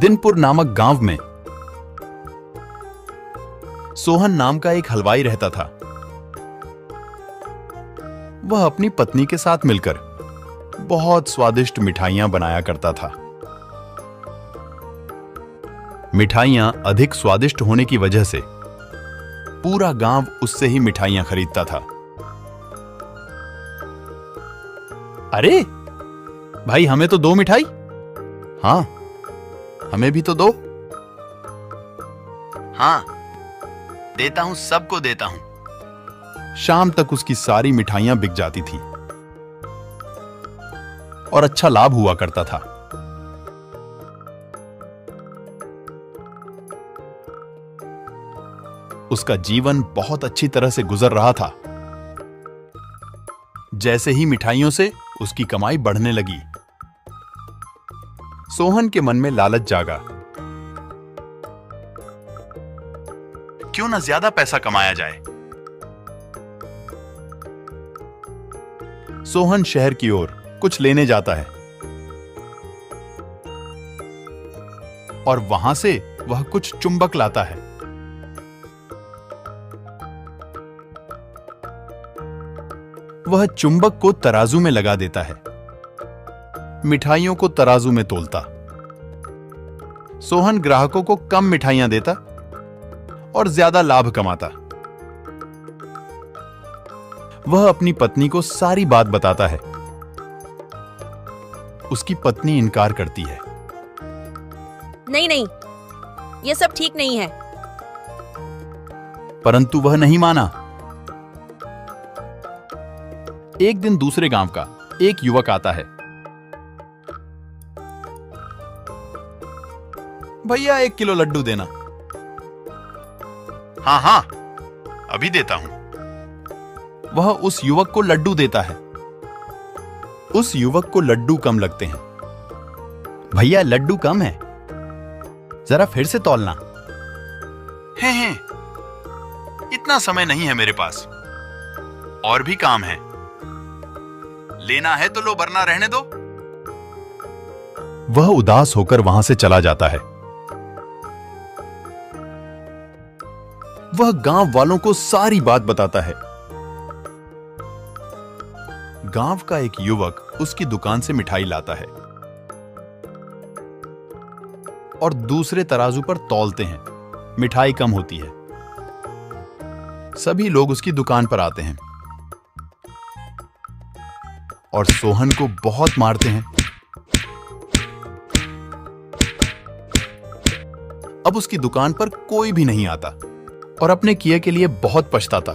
दिनपुर नामक गांव में सोहन नाम का एक हलवाई रहता था। वह अपनी पत्नी के साथ मिलकर बहुत स्वादिष्ट मिठाइयां बनाया करता था। मिठाइयां अधिक स्वादिष्ट होने की वजह से पूरा गांव उससे ही मिठाइयां खरीदता था। अरे भाई, हमें तो दो मिठाई। हाँ, हमें भी तो दो। हाँ, देता हूं, सबको देता हूं। शाम तक उसकी सारी मिठाइयां बिक जाती थी और अच्छा लाभ हुआ करता था। उसका जीवन बहुत अच्छी तरह से गुजर रहा था। जैसे ही मिठाइयों से उसकी कमाई बढ़ने लगी, सोहन के मन में लालच जागा। क्यों ना ज्यादा पैसा कमाया जाए। सोहन शहर की ओर कुछ लेने जाता है और वहां से वह कुछ चुंबक लाता है। वह चुंबक को तराजू में लगा देता है, मिठाइयों को तराजू में तोलता। सोहन ग्राहकों को कम मिठाइयां देता और ज्यादा लाभ कमाता। वह अपनी पत्नी को सारी बात बताता है। उसकी पत्नी इनकार करती है। नहीं नहीं, यह सब ठीक नहीं है। परंतु वह नहीं माना। एक दिन दूसरे गांव का एक युवक आता है। भैया, 1 किलो लड्डू देना। हाँ हाँ, अभी देता हूं। वह उस युवक को लड्डू देता है। उस युवक को लड्डू कम लगते हैं। भैया, लड्डू कम है, जरा फिर से तौलना। हैं, इतना समय नहीं है मेरे पास, और भी काम है। लेना है तो लो, वरना रहने दो। वह उदास होकर वहां से चला जाता है। वह गांव वालों को सारी बात बताता है। गांव का एक युवक उसकी दुकान से मिठाई लाता है और दूसरे तराजू पर तौलते हैं। मिठाई कम होती है। सभी लोग उसकी दुकान पर आते हैं और सोहन को बहुत मारते हैं। अब उसकी दुकान पर कोई भी नहीं आता और अपने किए के लिए बहुत पछताता।